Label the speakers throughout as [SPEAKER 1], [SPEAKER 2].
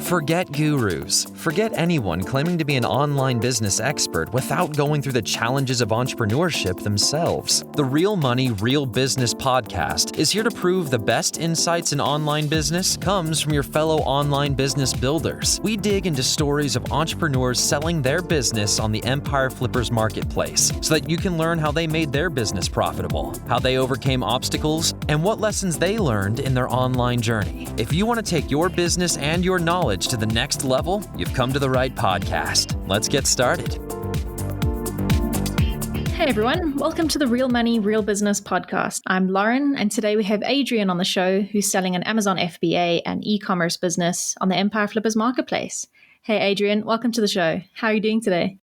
[SPEAKER 1] Forget gurus. Forget anyone claiming to be an online business expert without going through the challenges of entrepreneurship themselves. The Real Money, Real Business podcast is here to prove the best insights in online business comes from your fellow online business builders. We dig into stories of entrepreneurs selling their business on the Empire Flippers marketplace so that you can learn how they made their business profitable, how they overcame obstacles, and what lessons they learned in their online journey. If you want to take your business and your knowledge to the next level, you've come to the right podcast. Let's get started.
[SPEAKER 2] Hey everyone, welcome to the Real Money, Real Business podcast. I'm Lauren, and today we have Adrian on the show who's selling an Amazon FBA and e-commerce business on the Empire Flippers marketplace. Hey Adrian, welcome to the show. How are you doing today?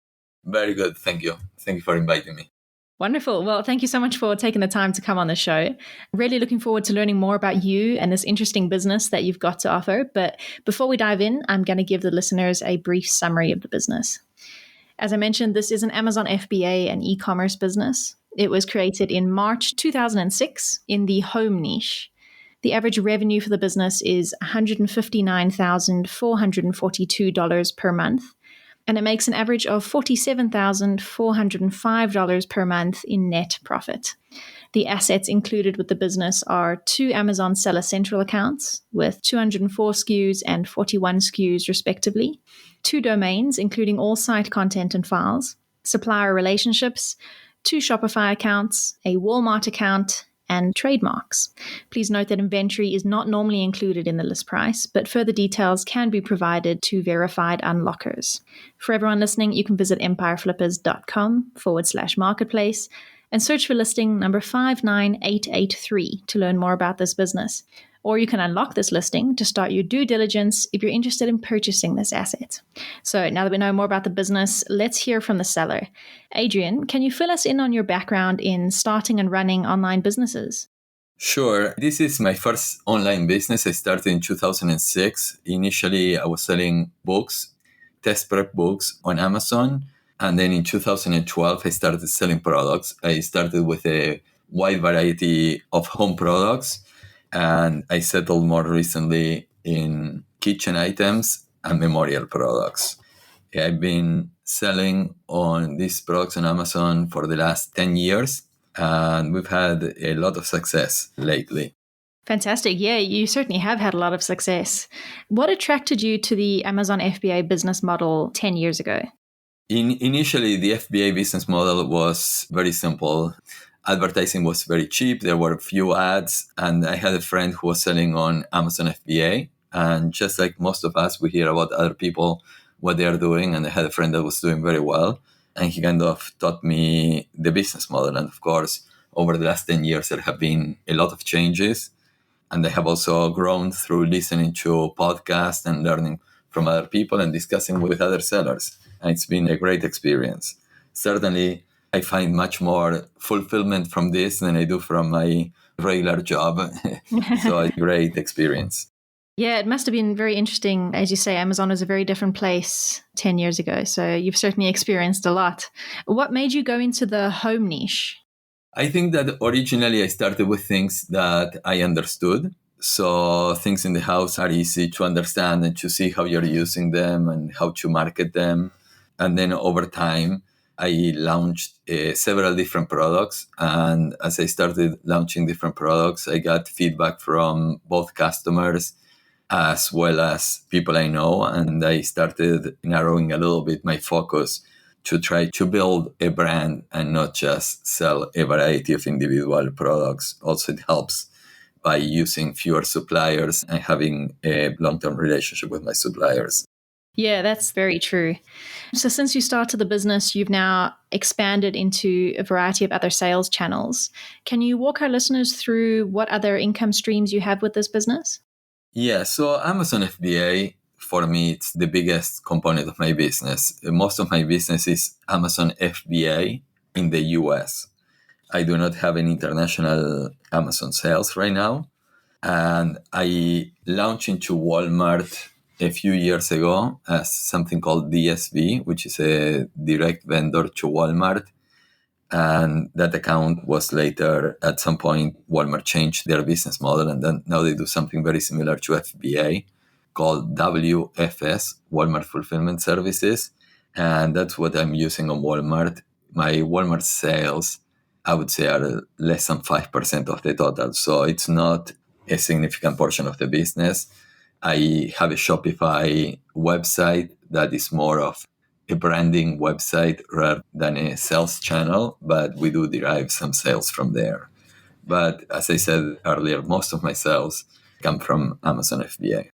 [SPEAKER 3] Very good, thank you. Thank you for inviting me.
[SPEAKER 2] Wonderful. Well, thank you so much for taking the time to come on the show. Really looking forward to learning more about you and this interesting business that you've got to offer. But before we dive in, I'm going to give the listeners a brief summary of the business. As I mentioned, this is an Amazon FBA and e-commerce business. It was created in March 2006 in the home niche. The average revenue for the business is $159,442 per month. And it makes an average of $47,405 per month in net profit. The assets included with the business are 2 Amazon Seller Central accounts with 204 SKUs and 41 SKUs respectively, 2 domains including all site content and files, supplier relationships, 2 Shopify accounts, a Walmart account, and trademarks. Please note that inventory is not normally included in the list price, but further details can be provided to verified unlockers. For everyone listening, you can visit empireflippers.com/marketplace and search for listing number 59883 to learn more about this business. Or you can unlock this listing to start your due diligence if you're interested in purchasing this asset. So now that we know more about the business, let's hear from the seller. Adrian, can you fill us in on your background in starting and running online businesses?
[SPEAKER 3] Sure. This is my first online business. I started in 2006. Initially, I was selling books, test prep books on Amazon. And then in 2012, I started selling products. I started with a wide variety of home products. And I settled more recently in kitchen items and memorial products. I've been selling on these products on Amazon for the last 10 years, and we've had a lot of success lately.
[SPEAKER 2] Fantastic. Yeah, you certainly have had a lot of success. What attracted you to the Amazon FBA business model 10 years ago?
[SPEAKER 3] Initially, the FBA business model was very simple. Advertising was very cheap. There were a few ads, and I had a friend who was selling on Amazon FBA. And just like most of us, we hear about other people, what they are doing. And I had a friend that was doing very well. And he kind of taught me the business model. And of course, over the last 10 years, there have been a lot of changes. And I have also grown through listening to podcasts and learning from other people and discussing with other sellers. And it's been a great experience. Certainly, I find much more fulfillment from this than I do from my regular job. So a great experience.
[SPEAKER 2] Yeah, it must have been very interesting. As you say, Amazon was a very different place 10 years ago. So you've certainly experienced a lot. What made you go into the home niche?
[SPEAKER 3] I think that originally I started with things that I understood. So things in the house are easy to understand and to see how you're using them and how to market them. And then over time, I launched several different products. And as I started launching different products, I got feedback from both customers as well as people I know. And I started narrowing a little bit my focus to try to build a brand and not just sell a variety of individual products. Also, it helps by using fewer suppliers and having a long-term relationship with my suppliers.
[SPEAKER 2] Yeah, that's very true. So since you started the business, you've now expanded into a variety of other sales channels. Can you walk our listeners through what other income streams you have with this business?
[SPEAKER 3] Yeah, so Amazon FBA, for me, it's the biggest component of my business. Most of my business is Amazon FBA in the US. I do not have any international Amazon sales right now. And I launched into Walmart a few years ago as something called DSV, which is a direct vendor to Walmart. And that account was later, at some point, Walmart changed their business model. And then now they do something very similar to FBA called WFS, Walmart Fulfillment Services. And that's what I'm using on Walmart. My Walmart sales, I would say, are less than 5% of the total. So it's not a significant portion of the business. I have a Shopify website that is more of a branding website rather than a sales channel, but we do derive some sales from there. But as I said earlier, most of my sales come from Amazon FBA.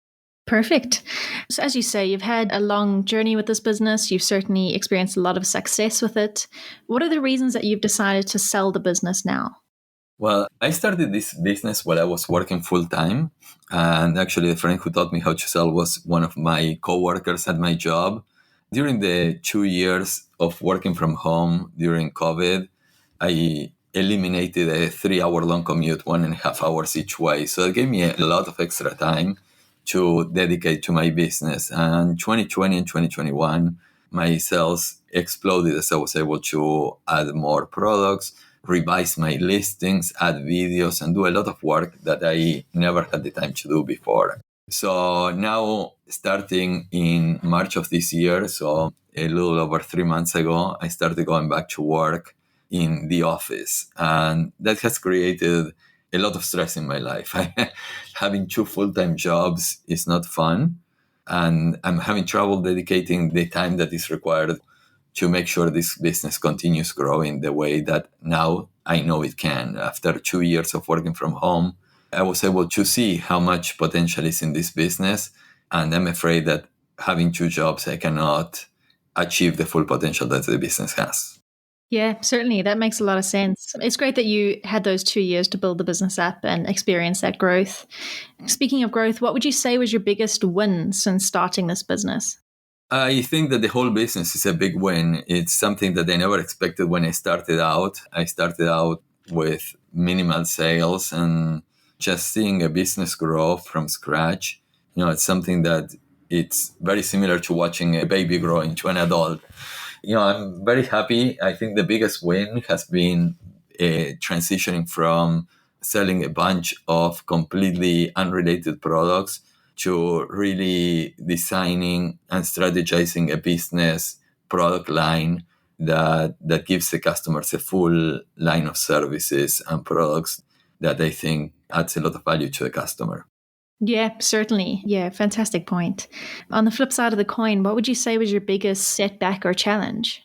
[SPEAKER 2] Perfect. So, as you say, you've had a long journey with this business. You've certainly experienced a lot of success with it. What are the reasons that you've decided to sell the business now?
[SPEAKER 3] Well, I started this business while I was working full time. And actually, the friend who taught me how to sell was one of my coworkers at my job. During the 2 years of working from home during COVID, I eliminated a 3 hour long commute, 1.5 hours each way. So it gave me a lot of extra time to dedicate to my business. And 2020 and 2021, my sales exploded as I was able to add more products, revise my listings, add videos, and do a lot of work that I never had the time to do before. So now, starting in March of this year, so a little over 3 months ago, I started going back to work in the office. And that has created a lot of stress in my life. Having 2 full-time jobs is not fun. And I'm having trouble dedicating the time that is required to make sure this business continues growing the way that now I know it can. After 2 years of working from home, I was able to see how much potential is in this business. And I'm afraid that having 2 jobs, I cannot achieve the full potential that the business has.
[SPEAKER 2] Yeah, certainly. That makes a lot of sense. It's great that you had those 2 years to build the business up and experience that growth. Speaking of growth, what would you say was your biggest win since starting this business?
[SPEAKER 3] I think that the whole business is a big win. It's something that I never expected when I started out. I started out with minimal sales, and just seeing a business grow from scratch, it's something that it's very similar to watching a baby grow into an adult. I'm very happy. I think the biggest win has been transitioning from selling a bunch of completely unrelated products to really designing and strategizing a business product line that gives the customers a full line of services and products that I think adds a lot of value to the customer.
[SPEAKER 2] Yeah, certainly. Yeah, fantastic point. On the flip side of the coin, what would you say was your biggest setback or challenge?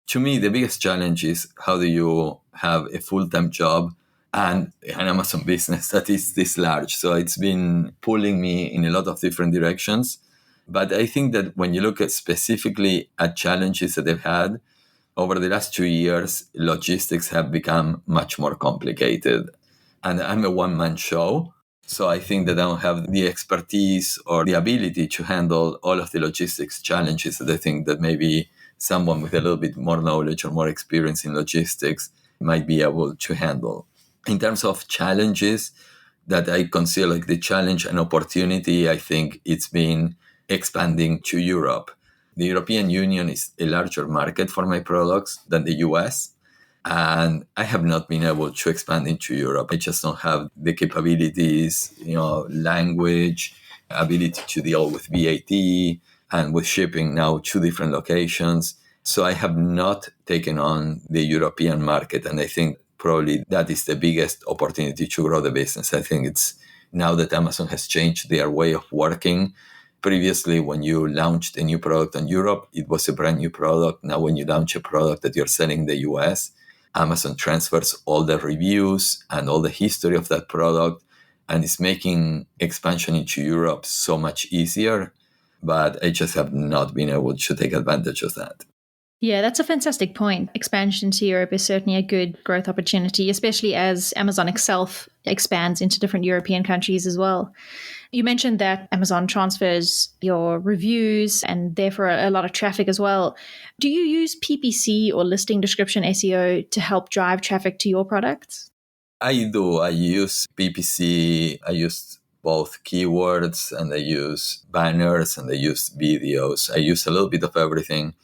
[SPEAKER 3] To me, the biggest challenge is how do you have a full-time job and an Amazon business that is this large. So it's been pulling me in a lot of different directions. But I think that when you look at specifically at challenges that they've had, over the last 2 years, logistics have become much more complicated. And I'm a one-man show. So I think that I don't have the expertise or the ability to handle all of the logistics challenges that I think that maybe someone with a little bit more knowledge or more experience in logistics might be able to handle. In terms of challenges that I consider like the challenge and opportunity, I think it's been expanding to Europe. The European Union is a larger market for my products than the US. And I have not been able to expand into Europe. I just don't have the capabilities, language, ability to deal with VAT and with shipping now to different locations. So I have not taken on the European market. And I think probably that is the biggest opportunity to grow the business. I think it's now that Amazon has changed their way of working. Previously, when you launched a new product in Europe, it was a brand new product. Now, when you launch a product that you're selling in the US, Amazon transfers all the reviews and all the history of that product, and it's making expansion into Europe so much easier. But I just have not been able to take advantage of that.
[SPEAKER 2] Yeah, that's a fantastic point. Expansion to Europe is certainly a good growth opportunity, especially as Amazon itself expands into different European countries as well. You mentioned that Amazon transfers your reviews and therefore a lot of traffic as well. Do you use PPC or listing description SEO to help drive traffic to your products?
[SPEAKER 3] I do. I use PPC. I use both keywords and I use banners and I use videos. I use a little bit of everything.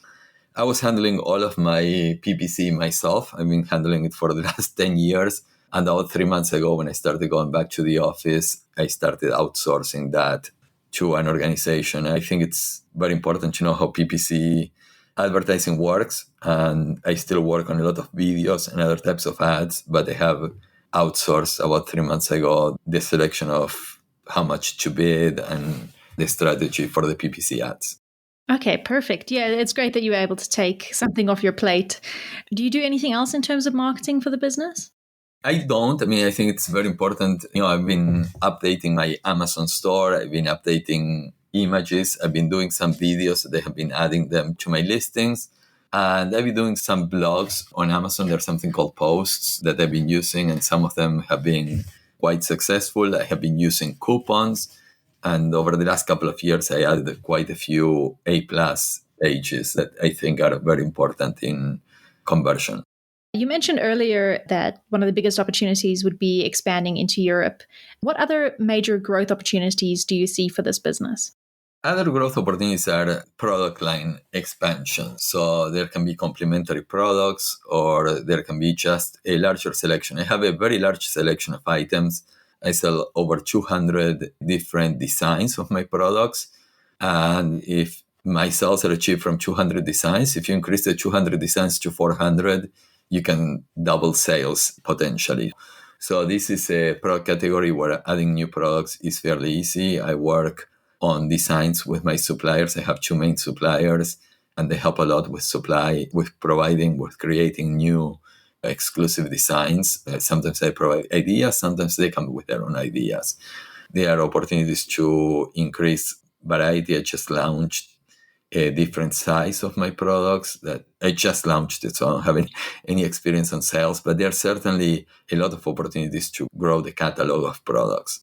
[SPEAKER 3] I was handling all of my PPC myself. I've been handling it for the last 10 years. And about 3 months ago, when I started going back to the office, I started outsourcing that to an organization. I think it's very important to know how PPC advertising works. And I still work on a lot of videos and other types of ads, but I have outsourced about 3 months ago the selection of how much to bid and the strategy for the PPC ads.
[SPEAKER 2] Okay, perfect. Yeah, it's great that you were able to take something off your plate. Do you do anything else in terms of marketing for the business?
[SPEAKER 3] I don't. I mean, I think it's very important. I've been updating my Amazon store. I've been updating images. I've been doing some videos. They have been adding them to my listings. And I've been doing some blogs on Amazon. There's something called posts that I've been using, and some of them have been quite successful. I have been using coupons. And over the last couple of years, I added quite a few A+ pages that I think are very important in conversion.
[SPEAKER 2] You mentioned earlier that one of the biggest opportunities would be expanding into Europe. What other major growth opportunities do you see for this business?
[SPEAKER 3] Other growth opportunities are product line expansion. So there can be complementary products, or there can be just a larger selection. I have a very large selection of items. I sell over 200 different designs of my products. And if my sales are achieved from 200 designs, if you increase the 200 designs to 400, you can double sales potentially. So this is a product category where adding new products is fairly easy. I work on designs with my suppliers. I have 2 main suppliers, and they help a lot with supply, with creating new exclusive designs. Sometimes I provide ideas, sometimes they come with their own ideas. There are opportunities to increase variety. I just launched a different size of my products that I just launched it, so I don't have any experience on sales, but there are certainly a lot of opportunities to grow the catalog of products.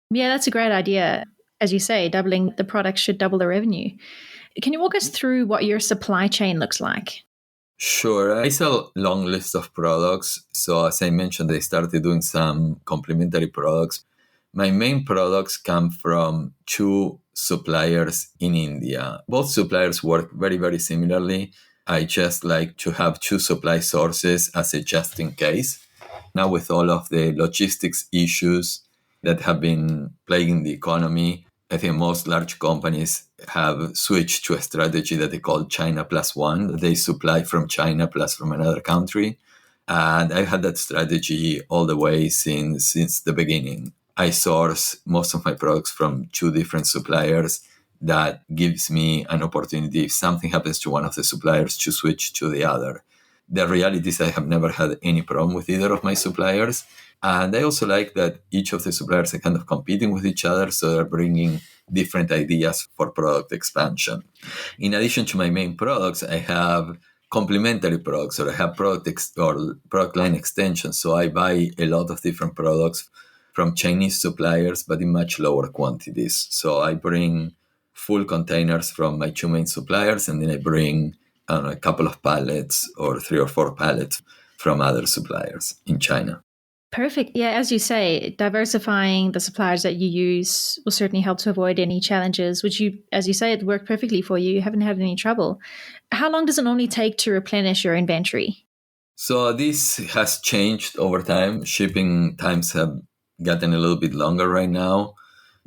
[SPEAKER 2] Yeah, that's a great idea. As you say, doubling the products should double the revenue. Can you walk us through what your supply chain looks like?
[SPEAKER 3] Sure. I sell long lists of products. So as I mentioned, I started doing some complementary products. My main products come from 2 suppliers in India. Both suppliers work very, very similarly. I just like to have 2 supply sources as a just in case. Now with all of the logistics issues that have been plaguing the economy, I think most large companies have switched to a strategy that they call China plus one. They supply from China plus from another country. And I've had that strategy all the way since the beginning. I source most of my products from 2 different suppliers. That gives me an opportunity, if something happens to one of the suppliers, to switch to the other. The reality is I have never had any problem with either of my suppliers. And I also like that each of the suppliers are kind of competing with each other, so they're bringing different ideas for product expansion. In addition to my main products, I have complementary products, or I have product line extensions. So I buy a lot of different products from Chinese suppliers, but in much lower quantities. So I bring full containers from my 2 main suppliers, and then I bring a couple of pallets or 3 or 4 pallets from other suppliers in China.
[SPEAKER 2] Perfect. Yeah, as you say, diversifying the suppliers that you use will certainly help to avoid any challenges, which as you say, it worked perfectly for you. You haven't had any trouble. How long does it normally take to replenish your inventory?
[SPEAKER 3] So this has changed over time. Shipping times have gotten a little bit longer right now.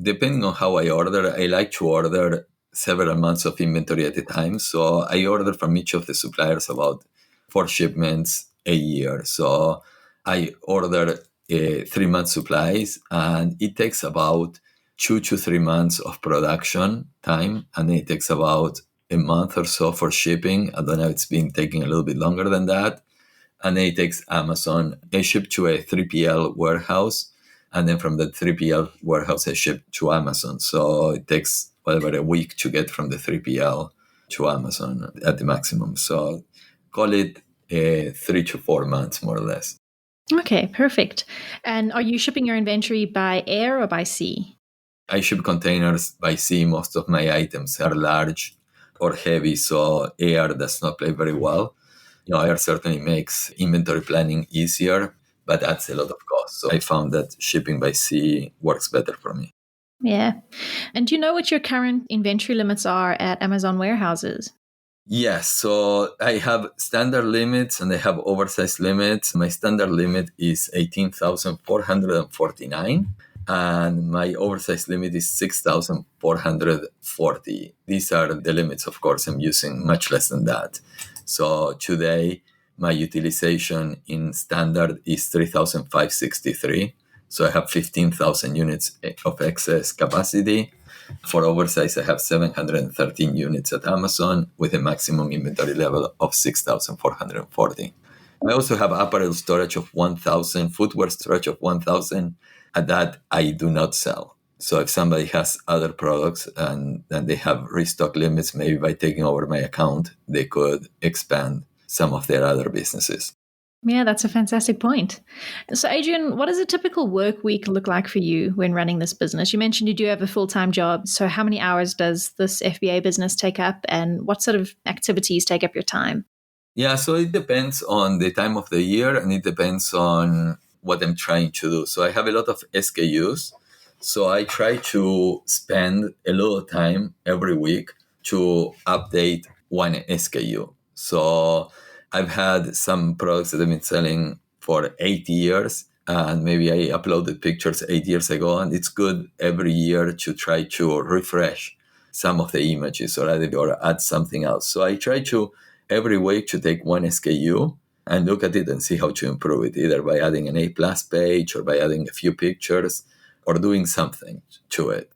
[SPEAKER 3] Depending on how I order, I like to order several months of inventory at a time. So I order from each of the suppliers about 4 shipments a year. So I order 3-month supplies, and it takes about 2 to 3 months of production time, and it takes about a month or so for shipping. I don't know, it's been taking a little bit longer than that. And then it takes Amazon. I ship to a 3PL warehouse, and then from the 3PL warehouse, I ship to Amazon. So it takes a week to get from the 3PL to Amazon at the maximum. So call it 3 to 4 months, more or less.
[SPEAKER 2] Okay, perfect. And are you shipping your inventory by air or by sea?
[SPEAKER 3] I ship containers by sea. Most of my items are large or heavy, so air does not play very well. Air certainly makes inventory planning easier, but adds a lot of cost. So I found that shipping by sea works better for me.
[SPEAKER 2] Yeah. And do you know what your current inventory limits are at Amazon warehouses?
[SPEAKER 3] Yes, so I have standard limits and I have oversized limits. My standard limit is 18,449 and my oversized limit is 6,440. These are the limits, of course, I'm using much less than that. So today, my utilization in standard is 3,563. So I have 15,000 units of excess capacity. For oversize, I have 713 units at Amazon with a maximum inventory level of 6,440. I also have apparel storage of 1,000, footwear storage of 1,000, and that I do not sell. So if somebody has other products and they have restock limits, maybe by taking over my account, they could expand some of their other businesses.
[SPEAKER 2] Yeah, that's a fantastic point. So, Adrian, what does a typical work week look like for you when running this business? You mentioned you do have a full-time job. So how many hours does this FBA business take up, and what sort of activities take up your time?
[SPEAKER 3] Yeah, so it depends on the time of the year and it depends on what I'm trying to do. So I have a lot of SKUs. So I try to spend a lot of time every week to update one SKU. So I've had some products that I've been selling for 8 years, and maybe I uploaded pictures 8 years ago, and it's good every year to try to refresh some of the images or add something else. So I try to every week to take one SKU and look at it and see how to improve it, either by adding an A+ page or by adding a few pictures or doing something to it.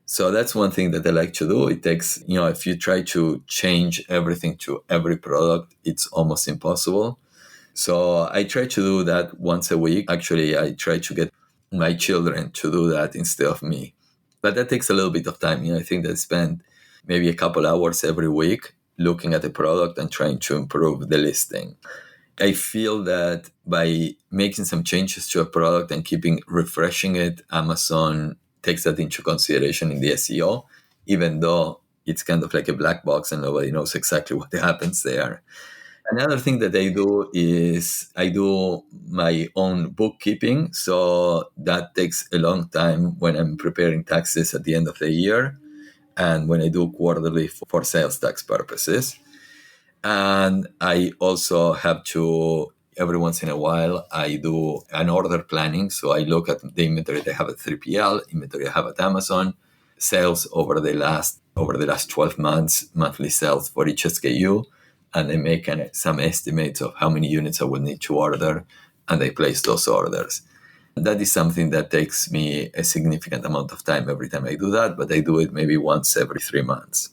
[SPEAKER 3] So that's one thing that I like to do. It takes, if you try to change everything to every product, it's almost impossible. So I try to do that once a week. Actually, I try to get my children to do that instead of me. But that takes a little bit of time. I think that I spend maybe a couple hours every week looking at the product and trying to improve the listing. I feel that by making some changes to a product and keeping refreshing it, Amazon takes that into consideration in the SEO, even though it's kind of like a black box and nobody knows exactly what happens there. Another thing that I do is I do my own bookkeeping. So that takes a long time when I'm preparing taxes at the end of the year and when I do quarterly for sales tax purposes. And I also have to, every once in a while, I do an order planning. So I look at the inventory I have at 3PL, inventory I have at Amazon, sales over the last 12 months, monthly sales for each SKU. And I make some estimates of how many units I will need to order, and I place those orders. That is something that takes me a significant amount of time every time I do that, but I do it maybe once every 3 months.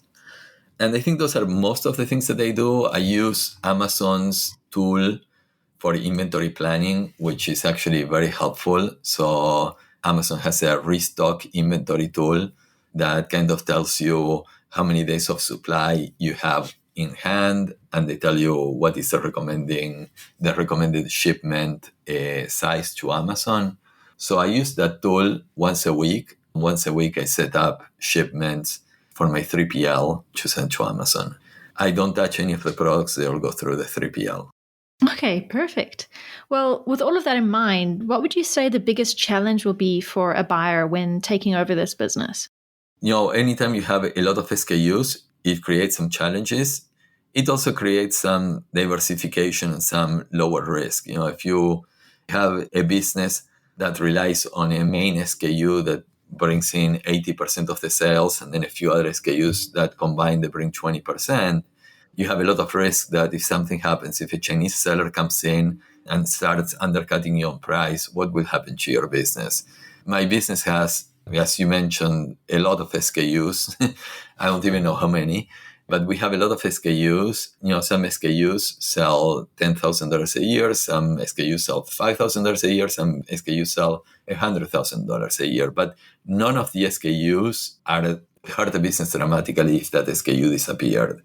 [SPEAKER 3] And I think those are most of the things that I do. I use Amazon's tool for inventory planning, which is actually very helpful. So Amazon has a restock inventory tool that kind of tells you how many days of supply you have in hand, and they tell you what is the recommended shipment size to Amazon. So I use that tool once a week. Once a week, I set up shipments for my 3PL to send to Amazon. I don't touch any of the products. They all go through the 3PL.
[SPEAKER 2] Okay, perfect. Well, with all of that in mind, what would you say the biggest challenge will be for a buyer when taking over this business?
[SPEAKER 3] Anytime you have a lot of SKUs, it creates some challenges. It also creates some diversification and some lower risk. If you have a business that relies on a main SKU that brings in 80% of the sales and then a few other SKUs that combine they bring 20%, you have a lot of risk that if something happens, if a Chinese seller comes in and starts undercutting you on price, what will happen to your business? My business has, as you mentioned, a lot of SKUs. I don't even know how many, but we have a lot of SKUs. Some SKUs sell $10,000 a year, some SKUs sell $5,000 a year, some SKUs sell $100,000 a year. But none of the SKUs hurt the business dramatically if that SKU disappeared.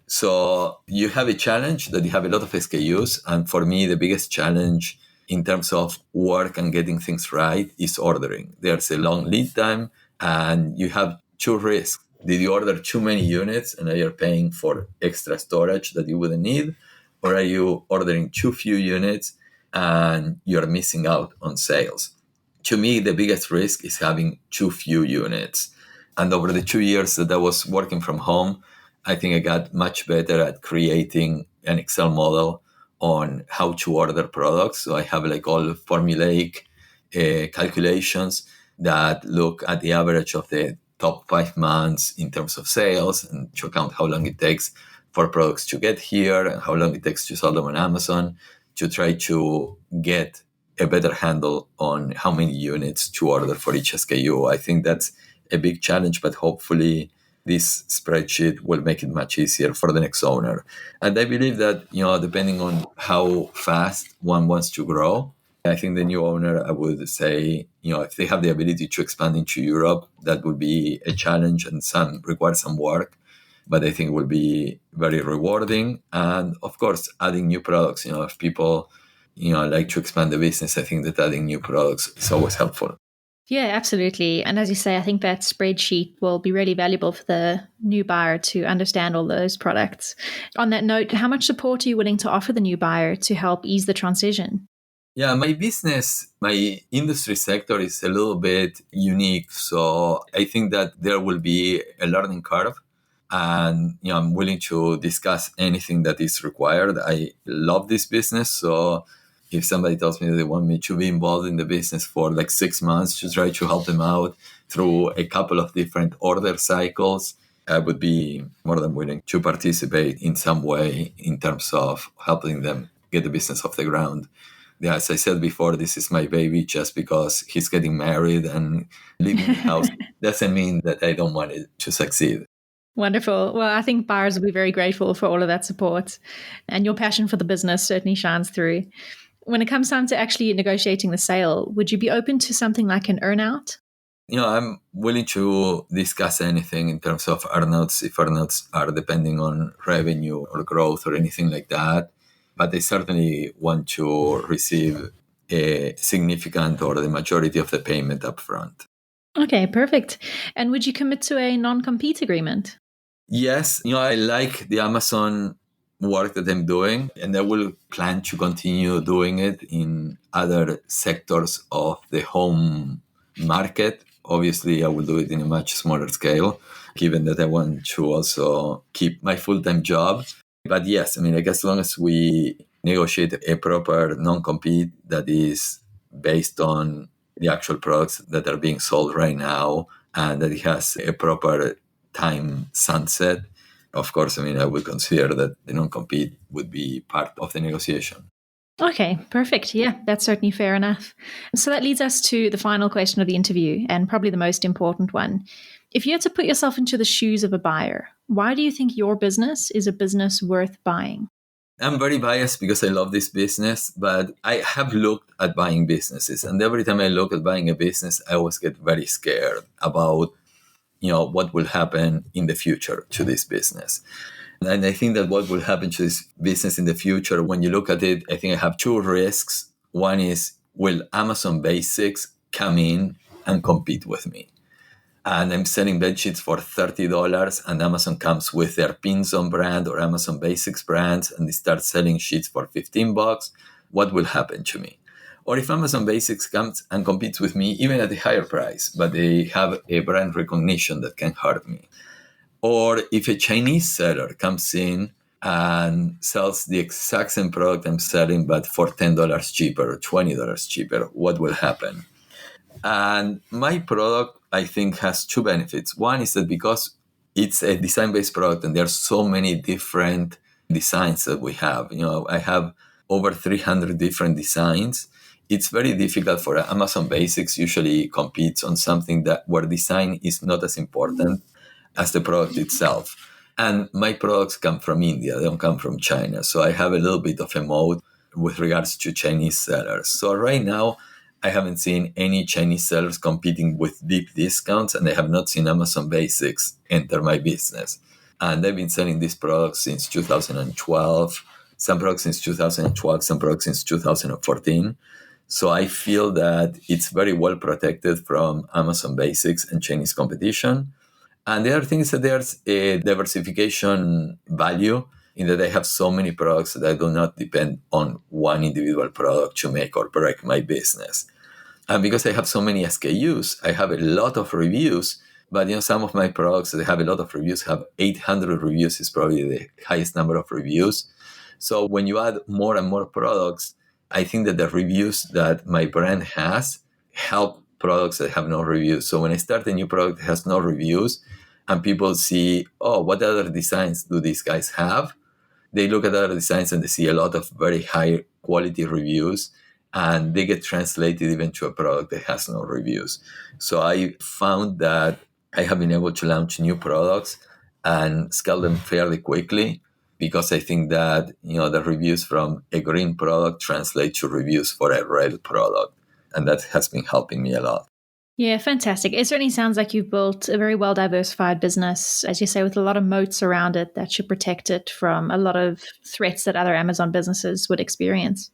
[SPEAKER 3] So you have a challenge that you have a lot of SKUs. And for me, the biggest challenge in terms of work and getting things right is ordering. There's a long lead time and you have two risks. Did you order too many units and now you're paying for extra storage that you wouldn't need? Or are you ordering too few units and you're missing out on sales? To me, the biggest risk is having too few units. And over the 2 years that I was working from home, I think I got much better at creating an Excel model on how to order products. So I have like all formulaic calculations that look at the average of the top 5 months in terms of sales and to account how long it takes for products to get here and how long it takes to sell them on Amazon, to try to get a better handle on how many units to order for each SKU. I think that's a big challenge, but hopefully this spreadsheet will make it much easier for the next owner. And I believe that, depending on how fast one wants to grow, I think the new owner, I would say, if they have the ability to expand into Europe, that would be a challenge and require some work, but I think it will be very rewarding. And of course, adding new products, if people, like to expand the business, I think that adding new products is always helpful.
[SPEAKER 2] Yeah, absolutely. And as you say, I think that spreadsheet will be really valuable for the new buyer to understand all those products. On that note, how much support are you willing to offer the new buyer to help ease the transition?
[SPEAKER 3] Yeah, my industry sector is a little bit unique. So I think that there will be a learning curve. And I'm willing to discuss anything that is required. I love this business. So if somebody tells me that they want me to be involved in the business for like 6 months to try to help them out through a couple of different order cycles, I would be more than willing to participate in some way in terms of helping them get the business off the ground. Yeah, as I said before, this is my baby. Just because he's getting married and leaving the house doesn't mean that I don't want it to succeed.
[SPEAKER 2] Wonderful. Well, I think buyers will be very grateful for all of that support, and your passion for the business certainly shines through. When it comes time to actually negotiating the sale, would you be open to something like an earnout?
[SPEAKER 3] I'm willing to discuss anything in terms of earnouts, if earnouts are depending on revenue or growth or anything like that. But I certainly want to receive a significant or the majority of the payment upfront.
[SPEAKER 2] Okay, perfect. And would you commit to a non-compete agreement?
[SPEAKER 3] Yes, I like the Amazon work that I'm doing, and I will plan to continue doing it in other sectors of the home market. Obviously, I will do it in a much smaller scale, given that I want to also keep my full-time job. But yes, I guess as long as we negotiate a proper non-compete that is based on the actual products that are being sold right now, and that it has a proper time sunset, of course, I would consider that the non-compete would be part of the negotiation.
[SPEAKER 2] Okay, perfect. Yeah, that's certainly fair enough. So that leads us to the final question of the interview, and probably the most important one. If you had to put yourself into the shoes of a buyer, why do you think your business is a business worth buying?
[SPEAKER 3] I'm very biased because I love this business, but I have looked at buying businesses. And every time I look at buying a business, I always get very scared about, what will happen in the future to this business. And I think that what will happen to this business in the future, when you look at it, I think I have two risks. One is, will Amazon Basics come in and compete with me? And I'm selling bedsheets for $30, and Amazon comes with their Pinzon brand or Amazon Basics brands, and they start selling sheets for $15. What will happen to me? Or if Amazon Basics comes and competes with me, even at a higher price, but they have a brand recognition that can hurt me. Or if a Chinese seller comes in and sells the exact same product I'm selling, but for $10 cheaper or $20 cheaper, what will happen? And my product, I think, has two benefits. One is that because it's a design-based product and there are so many different designs that we have. I have over 300 different designs. It's very difficult for Amazon Basics usually competes on something where design is not as important as the product itself. And my products come from India, they don't come from China. So I have a little bit of a moat with regards to Chinese sellers. So right now, I haven't seen any Chinese sellers competing with deep discounts, and I have not seen Amazon Basics enter my business. And I've been selling these products since 2012, some products since 2012, some products since 2014. So I feel that it's very well protected from Amazon Basics and Chinese competition. And the other thing is that there's a diversification value in that I have so many products that I do not depend on one individual product to make or break my business. And because I have so many SKUs, I have a lot of reviews But some of my products that have a lot of reviews have 800 reviews, is probably the highest number of reviews. So when you add more and more products, I think that the reviews that my brand has help products that have no reviews. So when I start a new product that has no reviews and people see, oh, what other designs do these guys have? They look at other designs and they see a lot of very high quality reviews, and they get translated even to a product that has no reviews. So I found that I have been able to launch new products and scale them fairly quickly, because I think that the reviews from a green product translate to reviews for a red product, and that has been helping me a lot.
[SPEAKER 2] Yeah, fantastic. It certainly sounds like you've built a very well-diversified business, as you say, with a lot of moats around it that should protect it from a lot of threats that other Amazon businesses would experience.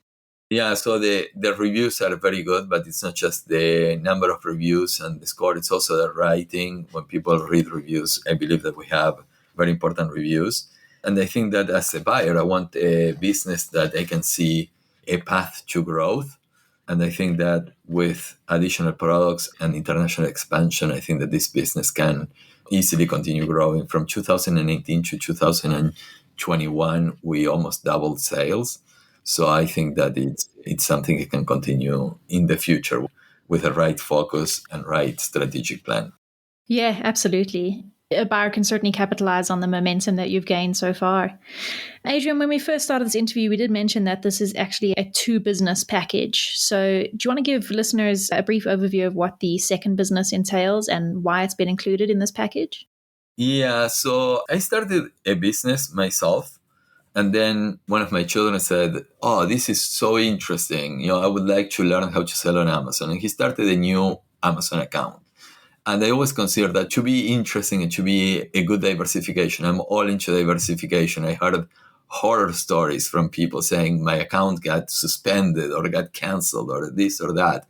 [SPEAKER 3] Yeah, so the reviews are very good, but it's not just the number of reviews and the score, it's also the writing. When people read reviews, I believe that we have very important reviews. And I think that as a buyer, I want a business that I can see a path to growth. And I think that with additional products and international expansion, I think that this business can easily continue growing. From 2018 to 2021, we almost doubled sales. So I think that it's something that can continue in the future with the right focus and right strategic plan.
[SPEAKER 2] Yeah, absolutely. A buyer can certainly capitalize on the momentum that you've gained so far. Adrian, when we first started this interview, we did mention that this is actually a 2-business package. So do you want to give listeners a brief overview of what the second business entails and why it's been included in this package?
[SPEAKER 3] Yeah, so I started a business myself. And then one of my children said, oh, this is so interesting. I would like to learn how to sell on Amazon. And he started a new Amazon account. And I always consider that to be interesting and to be a good diversification. I'm all into diversification. I heard horror stories from people saying my account got suspended or got canceled or this or that.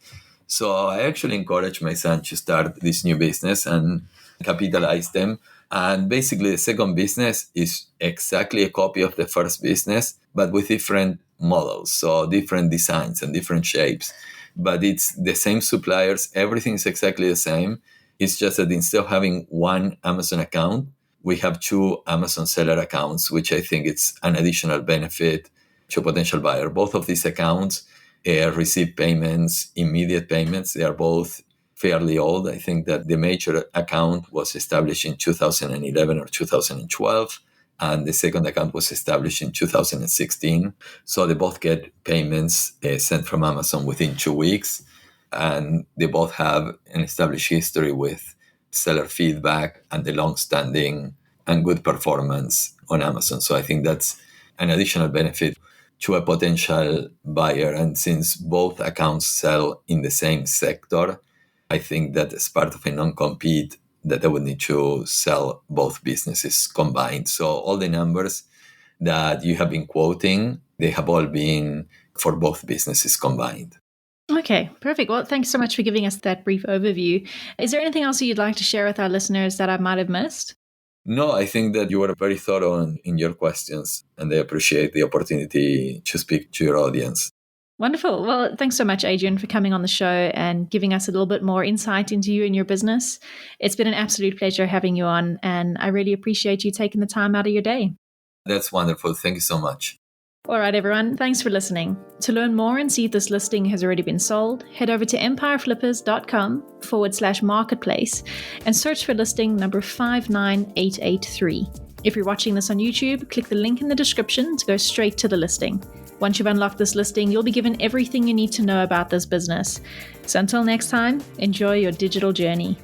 [SPEAKER 3] So I actually encouraged my son to start this new business and capitalize them. And basically the second business is exactly a copy of the first business, but with different models, so different designs and different shapes. But it's the same suppliers, everything is exactly the same. It's just that instead of having one Amazon account, we have 2 Amazon seller accounts, which I think it's an additional benefit to a potential buyer. Both of these accounts receive payments, immediate payments. They are both fairly old. I think that the major account was established in 2011 or 2012, and the second account was established in 2016. So they both get payments sent from Amazon within 2 weeks. And they both have an established history with seller feedback and the long-standing and good performance on Amazon. So I think that's an additional benefit to a potential buyer. And since both accounts sell in the same sector, I think that as part of a non-compete, that I would need to sell both businesses combined. So all the numbers that you have been quoting, they have all been for both businesses combined.
[SPEAKER 2] Okay, perfect. Well, thanks so much for giving us that brief overview. Is there anything else you'd like to share with our listeners that I might have missed?
[SPEAKER 3] No, I think that you were very thorough in your questions, and I appreciate the opportunity to speak to your audience.
[SPEAKER 2] Wonderful. Well, thanks so much, Adrian, for coming on the show and giving us a little bit more insight into you and your business. It's been an absolute pleasure having you on, and I really appreciate you taking the time out of your day.
[SPEAKER 3] That's wonderful. Thank you so much.
[SPEAKER 2] All right, everyone. Thanks for listening. To learn more and see if this listing has already been sold, head over to empireflippers.com/marketplace and search for listing number 59883. If you're watching this on YouTube, click the link in the description to go straight to the listing. Once you've unlocked this listing, you'll be given everything you need to know about this business. So until next time, enjoy your digital journey.